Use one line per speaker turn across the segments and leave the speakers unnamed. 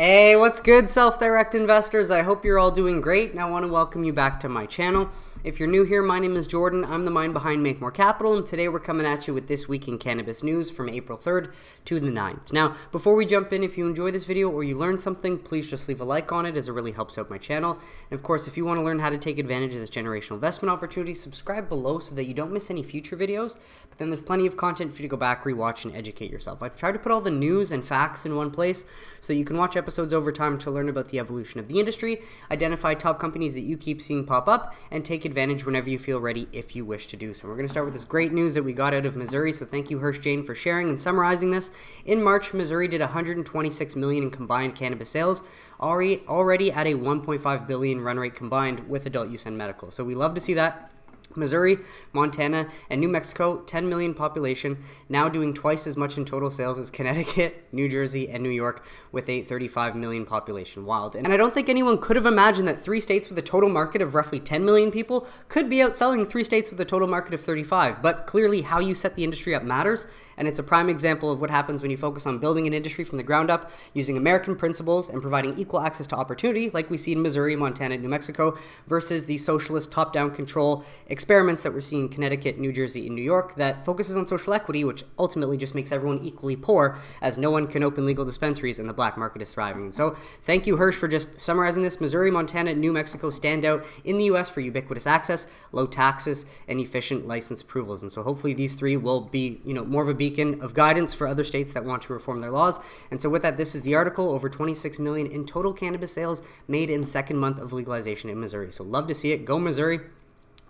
Hey, what's good, self-direct investors? I hope you're all doing great, and I want to welcome you back to my channel. If you're new here, my name is Jordan. I'm the mind behind Make More Capital, and today we're coming at you with This Week in Cannabis News from April 3rd to the 9th. Now, before we jump in, if you enjoy this video or you learned something, please just leave a like on it as it really helps out my channel. And of course, if you want to learn how to take advantage of this generational investment opportunity, subscribe below so that you don't miss any future videos. But then there's plenty of content for you to go back, rewatch, and educate yourself. I've tried to put all the news and facts in one place so you can watch episodes over time to learn about the evolution of the industry, identify top companies that you keep seeing pop up, and take advantage whenever you feel ready if you wish to do so. We're going to start with this great news that we got out of Missouri, so thank you, Hirsch Jane, for sharing and summarizing this. In March, Missouri did $126 million in combined cannabis sales, already at a $1.5 billion run rate combined with adult use and medical. So we love to see that. Missouri, Montana, and New Mexico, 10 million population, now doing twice as much in total sales as Connecticut, New Jersey, and New York with a 35 million population. Wild. And I don't think anyone could have imagined that 3 states with a total market of roughly 10 million people could be outselling 3 states with a total market of 35. But clearly how you set the industry up matters, and it's a prime example of what happens when you focus on building an industry from the ground up, using American principles and providing equal access to opportunity like we see in Missouri, Montana, and New Mexico, versus the socialist top-down control experiments that we're seeing in Connecticut, New Jersey, and New York that focuses on social equity, which ultimately just makes everyone equally poor, as no one can open legal dispensaries and the black market is thriving. And so thank you, Hirsch, for just summarizing this. Missouri, Montana, and New Mexico stand out in the U.S. for ubiquitous access, low taxes, and efficient license approvals. And so hopefully these 3 will be, more of a beacon of guidance for other states that want to reform their laws. And so with that, this is the article. Over 26 million in total cannabis sales made in second month of legalization in Missouri. So love to see it. Go Missouri.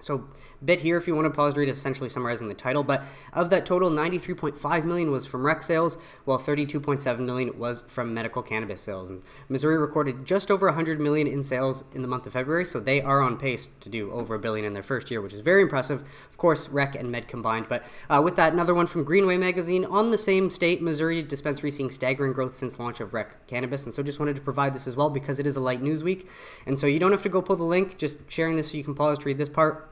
So bit here if you want to pause to read, essentially summarizing the title, but of that total, 93.5 million was from rec sales, while 32.7 million was from medical cannabis sales. And Missouri recorded just over 100 million in sales in the month of February, so they are on pace to do over $1 billion in their first year, which is very impressive. Of course, rec and med combined. But with that, another one from Greenway Magazine on the same state, Missouri dispensary seeing staggering growth since launch of rec cannabis. And so just wanted to provide this as well because it is a light news week. And so you don't have to go pull the link, just sharing this so you can pause to read this part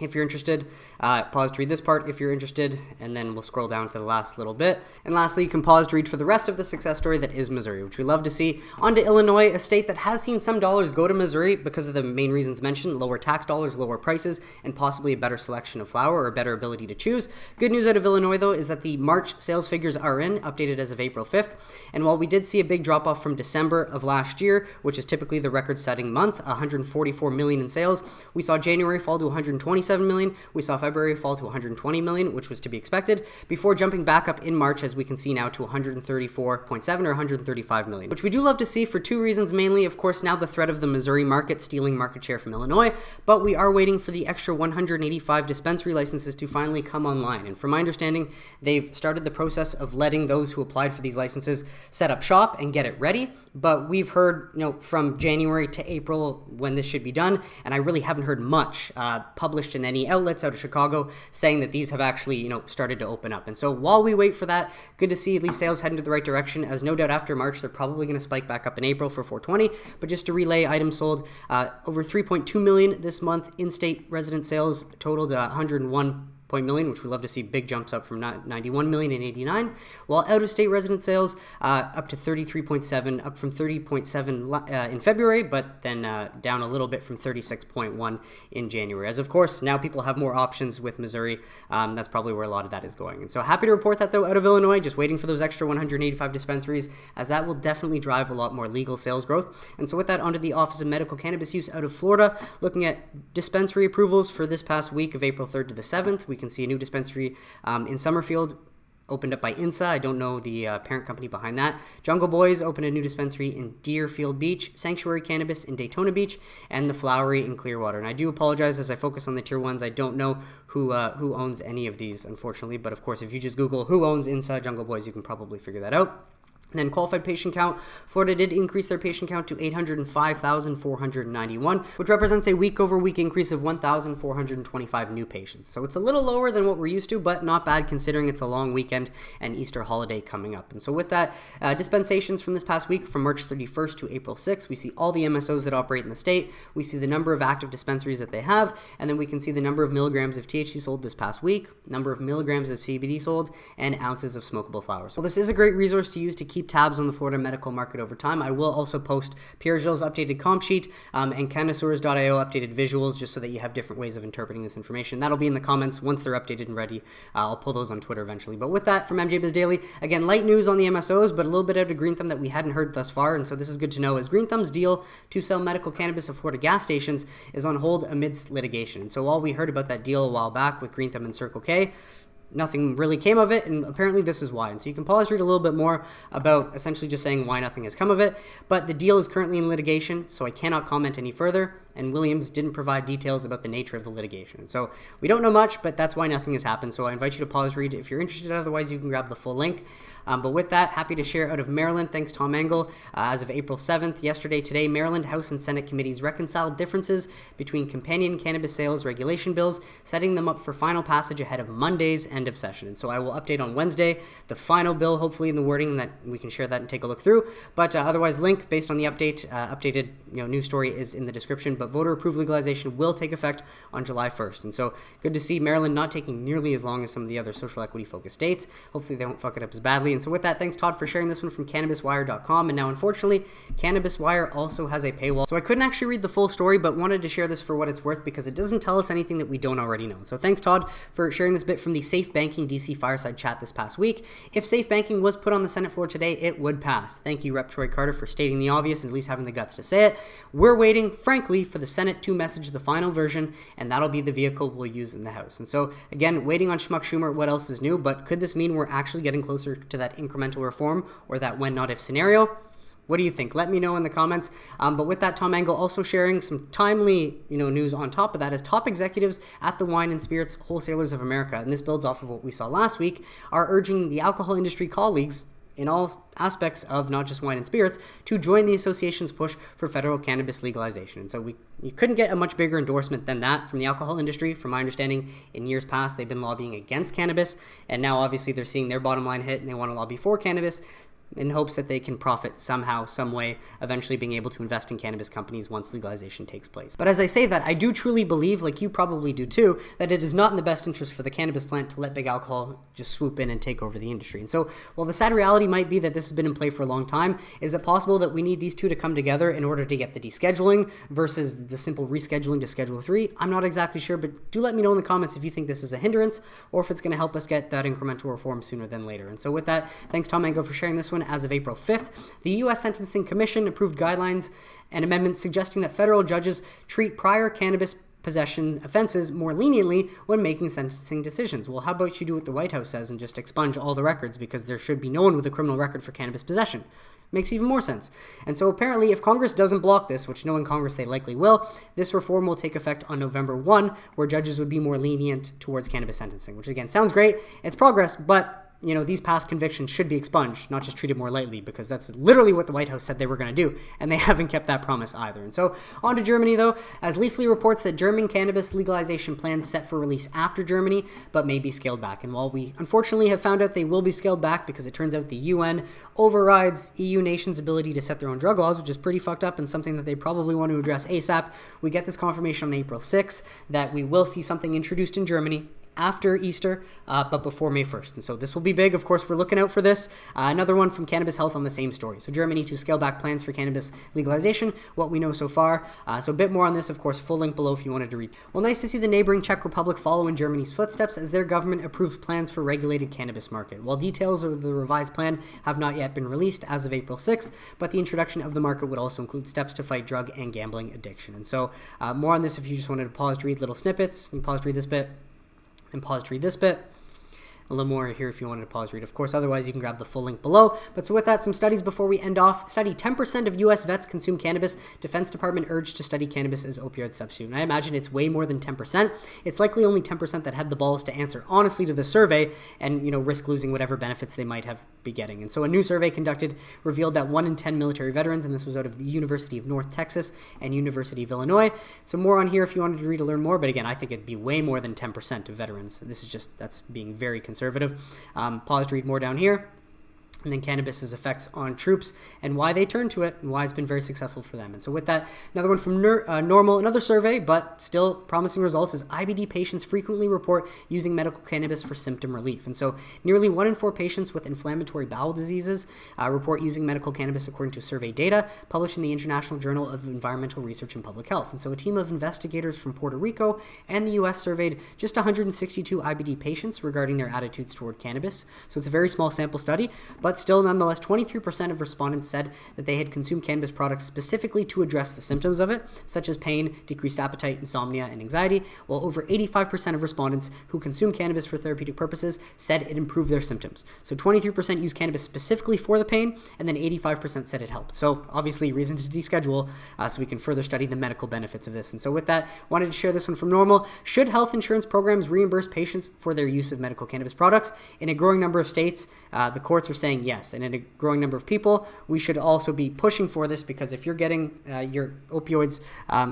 if you're interested. Pause to read this part if you're interested, and then we'll scroll down to the last little bit. And lastly, you can pause to read for the rest of the success story that is Missouri, which we love to see. On to Illinois, a state that has seen some dollars go to Missouri because of the main reasons mentioned: lower tax dollars, lower prices, and possibly a better selection of flower or a better ability to choose. Good news out of Illinois, though, is that the March sales figures are in, updated as of April 5th. And while we did see a big drop-off from December of last year, which is typically the record-setting month, 144 million in sales, we saw January fall to 127 million. We saw February fall to 120 million, which was to be expected, before jumping back up in March, as we can see now, to 134.7 or 135 million, which we do love to see for 2 reasons mainly. Of course, now the threat of the Missouri market stealing market share from Illinois, but we are waiting for the extra 185 dispensary licenses to finally come online. And from my understanding, they've started the process of letting those who applied for these licenses set up shop and get it ready. But we've heard, from January to April when this should be done, and I really haven't heard much published in any outlets out of Chicago saying that these have actually, started to open up. And so while we wait for that, good to see at least sales heading to the right direction, as no doubt after March, they're probably going to spike back up in April for 420. But just to relay, items sold, over 3.2 million this month. In-state resident sales totaled 101 million, which we love to see big jumps up from 91 million in 89, while out-of-state resident sales up to 33.7, up from 30.7 in February, but then down a little bit from 36.1 in January. As of course, now people have more options with Missouri. That's probably where a lot of that is going. And so happy to report that, though, out of Illinois, just waiting for those extra 185 dispensaries, as that will definitely drive a lot more legal sales growth. And so with that, onto the Office of Medical Cannabis Use out of Florida, looking at dispensary approvals for this past week of April 3rd to the 7th. We can see a new dispensary in Summerfield opened up by INSA. I don't know the parent company behind that. Jungle Boys opened a new dispensary in Deerfield Beach, Sanctuary Cannabis in Daytona Beach, and The Flowery in Clearwater. And I do apologize as I focus on the tier 1s. I don't know who owns any of these, unfortunately. But of course, if you just Google who owns INSA, Jungle Boys, you can probably figure that out. And then qualified patient count, Florida did increase their patient count to 805,491, which represents a week-over-week increase of 1,425 new patients. So it's a little lower than what we're used to, but not bad considering it's a long weekend and Easter holiday coming up. And so with that, dispensations from this past week, from March 31st to April 6th, we see all the MSOs that operate in the state. We see the number of active dispensaries that they have, and then we can see the number of milligrams of THC sold this past week, number of milligrams of CBD sold, and ounces of smokable flowers. Well, this is a great resource to use to keep keep tabs on the Florida medical market over time. I will also post Pierre-Gilles' updated comp sheet and Connoisseurs.io updated visuals just so that you have different ways of interpreting this information. That'll be in the comments once they're updated and ready. I'll pull those on Twitter eventually. But with that, from MJ Biz Daily, again, light news on the MSOs, but a little bit out of Green Thumb that we hadn't heard thus far, and so this is good to know, as Green Thumb's deal to sell medical cannabis at Florida gas stations is on hold amidst litigation. And so while we heard about that deal a while back with Green Thumb and Circle K, nothing really came of it, and apparently this is why. And so you can pause, read a little bit more about essentially just saying why nothing has come of it, but the deal is currently in litigation, so I cannot comment any further, and Williams didn't provide details about the nature of the litigation. And so we don't know much, but that's why nothing has happened, so I invite you to pause, read if you're interested. Otherwise, you can grab the full link. But with that, happy to share out of Maryland, thanks Tom Engel. As of April 7th, yesterday, today, Maryland House and Senate committees reconciled differences between companion cannabis sales regulation bills, setting them up for final passage ahead of Monday's end of session. And so I will update on Wednesday the final bill, hopefully in the wording that we can share that and take a look through. But otherwise, link based on the updated news story is in the description. But voter-approved legalization will take effect on July 1st. And so good to see Maryland not taking nearly as long as some of the other social equity-focused states. Hopefully they won't fuck it up as badly. And so with that, thanks Todd for sharing this one from CannabisWire.com. And now, unfortunately, Cannabis Wire also has a paywall. So I couldn't actually read the full story, but wanted to share this for what it's worth because it doesn't tell us anything that we don't already know. So thanks Todd for sharing this bit from the Safe Banking DC Fireside Chat this past week. If Safe Banking was put on the Senate floor today, it would pass. Thank you, Rep. Troy Carter, for stating the obvious and at least having the guts to say it. We're waiting, frankly, for the Senate to message the final version, and that'll be the vehicle we'll use in the House. And so, again, waiting on Schmuck Schumer, what else is new, but could this mean we're actually getting closer to that incremental reform or that when not if scenario? What do you think? Let me know in the comments. But with that, Tom Engel also sharing some timely news on top of that as top executives at the Wine and Spirits Wholesalers of America, and this builds off of what we saw last week, are urging the alcohol industry colleagues in all aspects of not just wine and spirits to join the association's push for federal cannabis legalization. And so you couldn't get a much bigger endorsement than that from the alcohol industry. From my understanding, in years past, they've been lobbying against cannabis, and now obviously they're seeing their bottom line hit and they want to lobby for cannabis in hopes that they can profit somehow, some way, eventually being able to invest in cannabis companies once legalization takes place. But as I say that, I do truly believe, like you probably do too, that it is not in the best interest for the cannabis plant to let big alcohol just swoop in and take over the industry. And so, while the sad reality might be that this has been in play for a long time, is it possible that we need these two to come together in order to get the descheduling versus the simple rescheduling to Schedule 3? I'm not exactly sure, but do let me know in the comments if you think this is a hindrance or if it's going to help us get that incremental reform sooner than later. And so with that, thanks Tom Mango for sharing this one. As of April 5th, the U.S. Sentencing Commission approved guidelines and amendments suggesting that federal judges treat prior cannabis possession offenses more leniently when making sentencing decisions. Well, how about you do what the White House says and just expunge all the records, because there should be no one with a criminal record for cannabis possession. Makes even more sense. And so apparently, if Congress doesn't block this, which knowing Congress they likely will, this reform will take effect on November 1, where judges would be more lenient towards cannabis sentencing, which again sounds great. It's progress, but these past convictions should be expunged, not just treated more lightly, because that's literally what the White House said they were going to do, and they haven't kept that promise either. And so, on to Germany, though, as Leafly reports that German cannabis legalization plans set for release after Germany, but may be scaled back. And while we unfortunately have found out they will be scaled back because it turns out the UN overrides EU nations' ability to set their own drug laws, which is pretty fucked up and something that they probably want to address ASAP, we get this confirmation on April 6th that we will see something introduced in Germany after Easter, but before May 1st. And so this will be big. Of course, we're looking out for this. Another one from Cannabis Health on the same story. So Germany to scale back plans for cannabis legalization, what we know so far. So a bit more on this, of course, full link below if you wanted to read. Well, nice to see the neighboring Czech Republic follow in Germany's footsteps as their government approves plans for regulated cannabis market. While details of the revised plan have not yet been released as of April 6th, but the introduction of the market would also include steps to fight drug and gambling addiction. And so more on this if you just wanted to pause to read little snippets. You can pause to read this bit. And pause to read this bit. A little more here if you wanted to pause read, of course. Otherwise, you can grab the full link below. But so with that, some studies before we end off. Study 10% of U.S. vets consume cannabis. Defense Department urged to study cannabis as opioid substitute. And I imagine it's way more than 10%. It's likely only 10% that had the balls to answer honestly to the survey and, risk losing whatever benefits they might have be getting. And so a new survey conducted revealed that 1 in 10 military veterans, and this was out of the University of North Texas and University of Illinois. So more on here if you wanted to read to learn more. But again, I think it'd be way more than 10% of veterans. This is that's being very conservative. Pause to read more down here. and then cannabis's effects on troops and why they turn to it and why it's been very successful for them. And so with that, another one from Normal, another survey, but still promising results, is IBD patients frequently report using medical cannabis for symptom relief. And so nearly 1 in 4 patients with inflammatory bowel diseases report using medical cannabis, according to survey data published in the International Journal of Environmental Research and Public Health. And so a team of investigators from Puerto Rico and the US surveyed just 162 IBD patients regarding their attitudes toward cannabis. So it's a very small sample study, but still, nonetheless, 23% of respondents said that they had consumed cannabis products specifically to address the symptoms of it, such as pain, decreased appetite, insomnia, and anxiety, while over 85% of respondents who consumed cannabis for therapeutic purposes said it improved their symptoms. So 23% used cannabis specifically for the pain, and then 85% said it helped. So obviously, reason to deschedule, so we can further study the medical benefits of this. And so with that, wanted to share this one from Normal. Should health insurance programs reimburse patients for their use of medical cannabis products? In a growing number of states, the courts are saying yes, and in a growing number of people, we should also be pushing for this, because if you're getting your opioids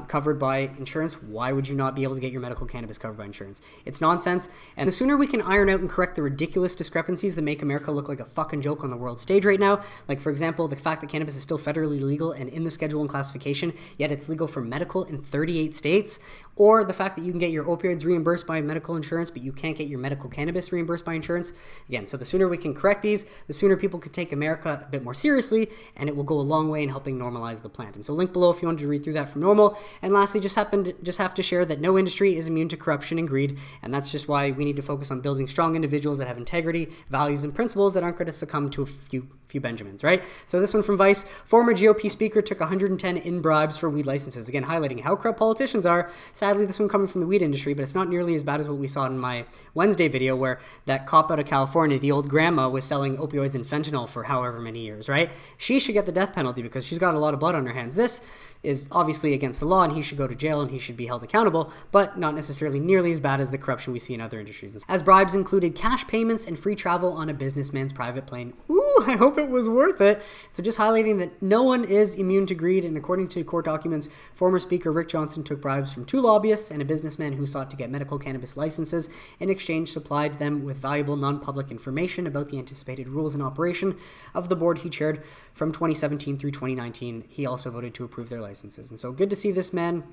covered by insurance, why would you not be able to get your medical cannabis covered by insurance? It's nonsense, and the sooner we can iron out and correct the ridiculous discrepancies that make America look like a fucking joke on the world stage right now, like for example, the fact that cannabis is still federally legal and in the Schedule 1 classification, yet it's legal for medical in 38 states, or the fact that you can get your opioids reimbursed by medical insurance, but you can't get your medical cannabis reimbursed by insurance. Again, so the sooner we can correct these, the sooner people can take America a bit more seriously, and it will go a long way in helping normalize the plant. And so link below if you wanted to read through that from Normal. And lastly, just have to share that no industry is immune to corruption and greed, and that's just why we need to focus on building strong individuals that have integrity, values, and principles that aren't going to succumb to a few Benjamins, right? So this one from Vice: former GOP speaker took 110 in bribes for weed licenses. Again, highlighting how corrupt politicians are. Sadly, this one coming from the weed industry, but it's not nearly as bad as what we saw in my Wednesday video, where that cop out of California, the old grandma, was selling opioids and fentanyl for however many years, right? She should get the death penalty because she's got a lot of blood on her hands. This is obviously against the law, and he should go to jail and he should be held accountable, but not necessarily nearly as bad as the corruption we see in other industries. As bribes included cash payments and free travel on a businessman's private plane. Ooh, I hope it was worth it. So just highlighting that no one is immune to greed, and according to court documents, former Speaker Rick Johnson took bribes from 2 lobbyists and a businessman who sought to get medical cannabis licenses. In exchange, supplied them with valuable non-public information about the anticipated rules and operation of the board he chaired from 2017 through 2019. He also voted to approve their licenses. And so good to see this man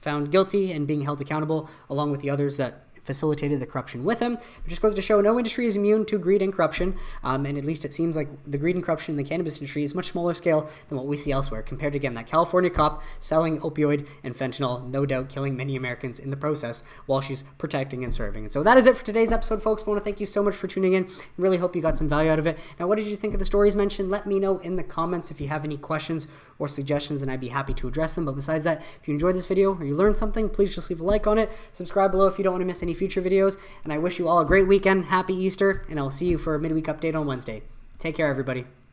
found guilty and being held accountable, along with the others that facilitated the corruption with him. It just goes to show no industry is immune to greed and corruption, and at least it seems like the greed and corruption in the cannabis industry is much smaller scale than what we see elsewhere, compared to, again, that California cop selling opioid and fentanyl, no doubt killing many Americans in the process while she's protecting and serving. And so that is it for today's episode, folks. I want to thank you so much for tuning in. Really hope you got some value out of it. Now, what did you think of the stories mentioned? Let me know in the comments if you have any questions or suggestions, and I'd be happy to address them. But besides that, if you enjoyed this video or you learned something, please just leave a like on it. Subscribe below if you don't want to miss any future videos. And I wish you all a great weekend. Happy Easter, and I'll see you for a midweek update on Wednesday. Take care, everybody.